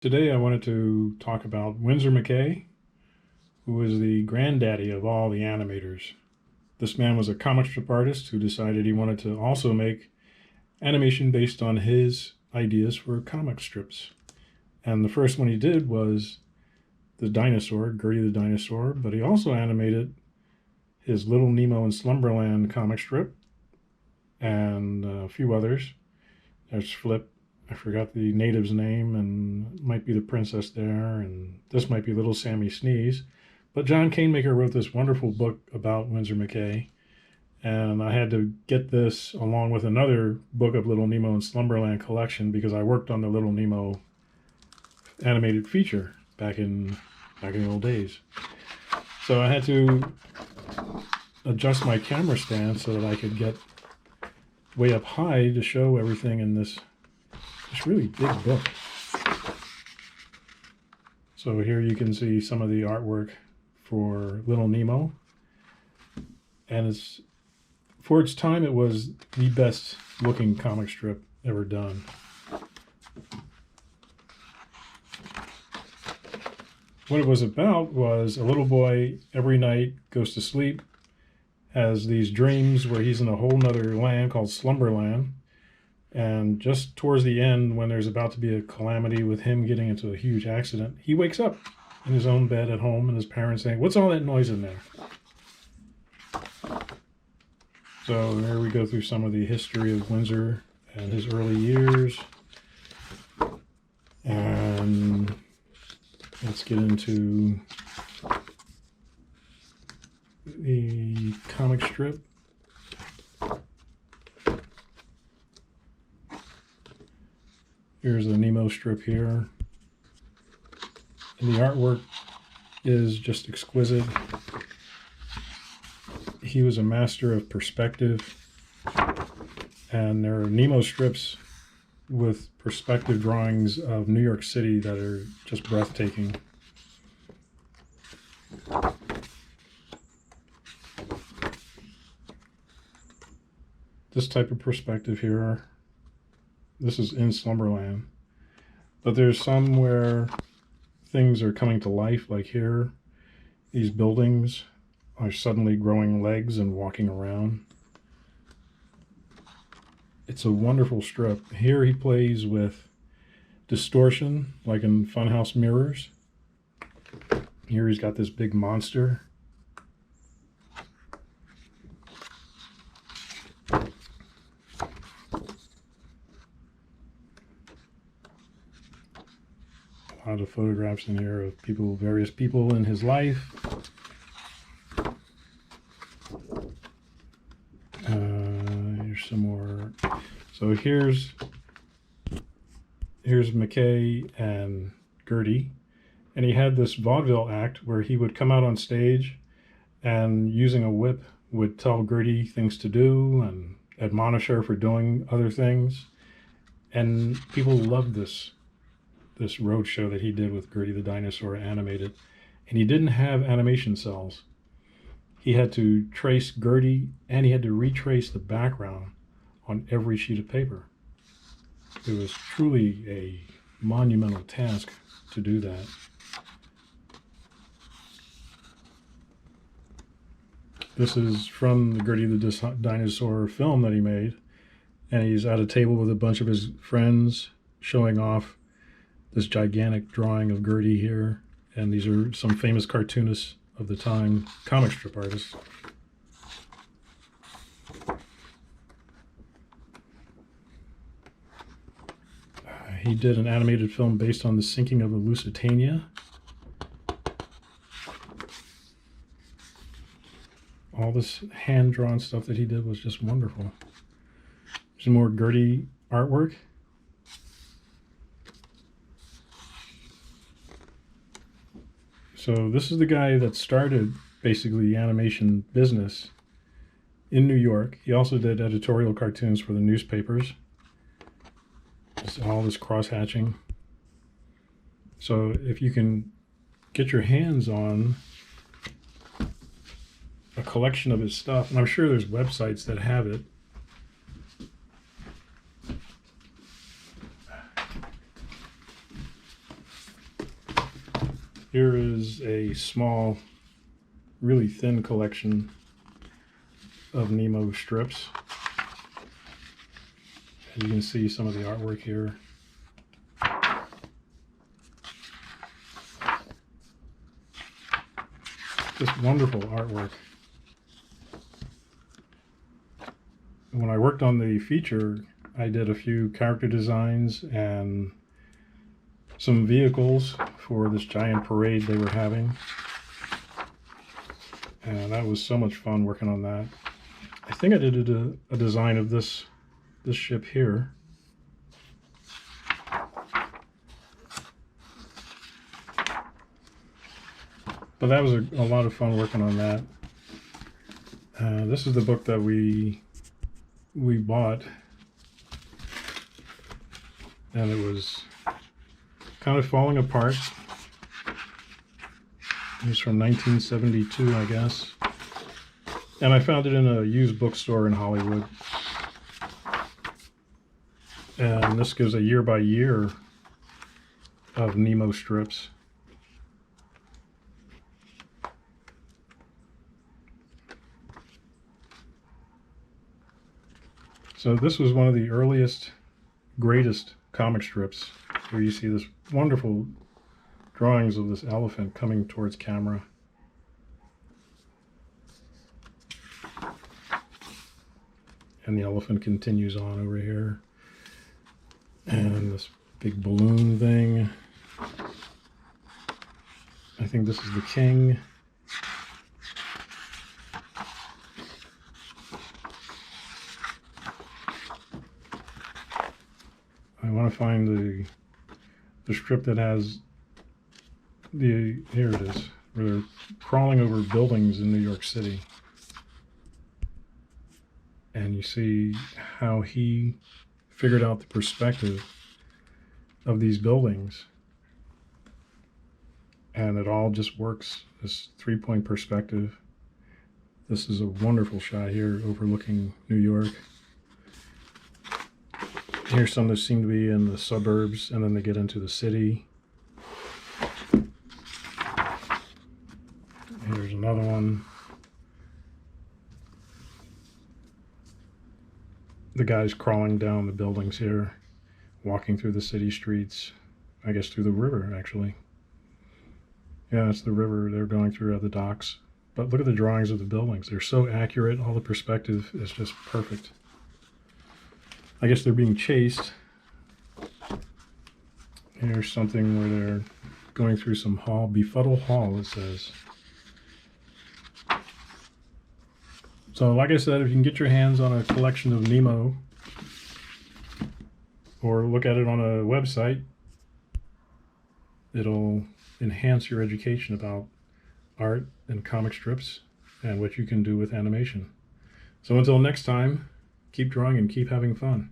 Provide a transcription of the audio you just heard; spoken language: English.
Today I wanted to talk about Winsor McCay, who was the granddaddy of all the animators. This man was a comic strip artist who decided he wanted to also make animation based on his ideas for comic strips. And the first one he did was the dinosaur, Gertie the Dinosaur, but he also animated his Little Nemo and Slumberland comic strip and a few others. There's Flip. I forgot the native's name, and it might be the princess there, and this might be Little Sammy Sneeze. But John Canemaker wrote this wonderful book about Winsor McCay, and I had to get this along with another book of Little Nemo and Slumberland collection because I worked on the Little Nemo animated feature back in the old days. So I had to adjust my camera stand so that I could get way up high to show everything in this really big book. So here you can see some of the artwork for Little Nemo, and for its time it was the best looking comic strip ever done. What it was about was a little boy every night goes to sleep, has these dreams where he's in a whole nother land called Slumberland. And just towards the end, when there's about to be a calamity with him getting into a huge accident, he wakes up in his own bed at home and his parents saying, "What's all that noise in there?" So here we go through some of the history of Winsor and his early years. And let's get into the comic strip. Here's the Nemo strip here. And the artwork is just exquisite. He was a master of perspective. And there are Nemo strips with perspective drawings of New York City that are just breathtaking. This type of perspective here, this is in Slumberland, but there's some where things are coming to life, like here. These buildings are suddenly growing legs and walking around. It's a wonderful strip. Here he plays with distortion, like in Funhouse mirrors. Here he's got this big monster. A lot of photographs in here of people, various people in his life. Here's some more. So here's McCay and Gertie, and he had this vaudeville act where he would come out on stage and using a whip would tell Gertie things to do and admonish her for doing other things, and people loved this road show that he did with Gertie the Dinosaur animated. And he didn't have animation cels. He had to trace Gertie, and he had to retrace the background on every sheet of paper. It was truly a monumental task to do that. This is from the Gertie the Dinosaur film that he made, and he's at a table with a bunch of his friends showing off this gigantic drawing of Gertie here, and these are some famous cartoonists of the time, comic strip artists. He did an animated film based on the sinking of the Lusitania. All this hand-drawn stuff that he did was just wonderful. Some more Gertie artwork. So this is the guy that started basically the animation business in New York. He also did editorial cartoons for the newspapers. All this cross-hatching. So if you can get your hands on a collection of his stuff, and I'm sure there's websites that have it, Here is a small, really thin collection of Nemo strips. And you can see some of the artwork here. Just wonderful artwork. When I worked on the feature, I did a few character designs and some vehicles for this giant parade they were having. And that was so much fun working on that. I think I did a design of this ship here. But that was a lot of fun working on that. This is the book that we bought, and it was kind of falling apart. It's from 1972, I guess. And I found it in a used bookstore in Hollywood. And this gives a year by year of Nemo strips. So this was one of the earliest, greatest comic strips, where you see this wonderful drawings of this elephant coming towards camera. And the elephant continues on over here. And this big balloon thing. I think this is the king. I want to find the strip that has here it is, where they're crawling over buildings in New York City. And you see how he figured out the perspective of these buildings. And it all just works, this three-point perspective. This is a wonderful shot here overlooking New York. Here's some that seem to be in the suburbs, and then they get into the city. Here's another one. The guy's crawling down the buildings here, walking through the city streets, I guess through the river, actually. Yeah, it's the river they're going through at the docks. But look at the drawings of the buildings. They're so accurate. All the perspective is just perfect. I guess they're being chased. Here's something where they're going through some hall, befuddled hall, it says. So like I said, if you can get your hands on a collection of Nemo, or look at it on a website, it'll enhance your education about art and comic strips and what you can do with animation. So until next time, keep drawing and keep having fun.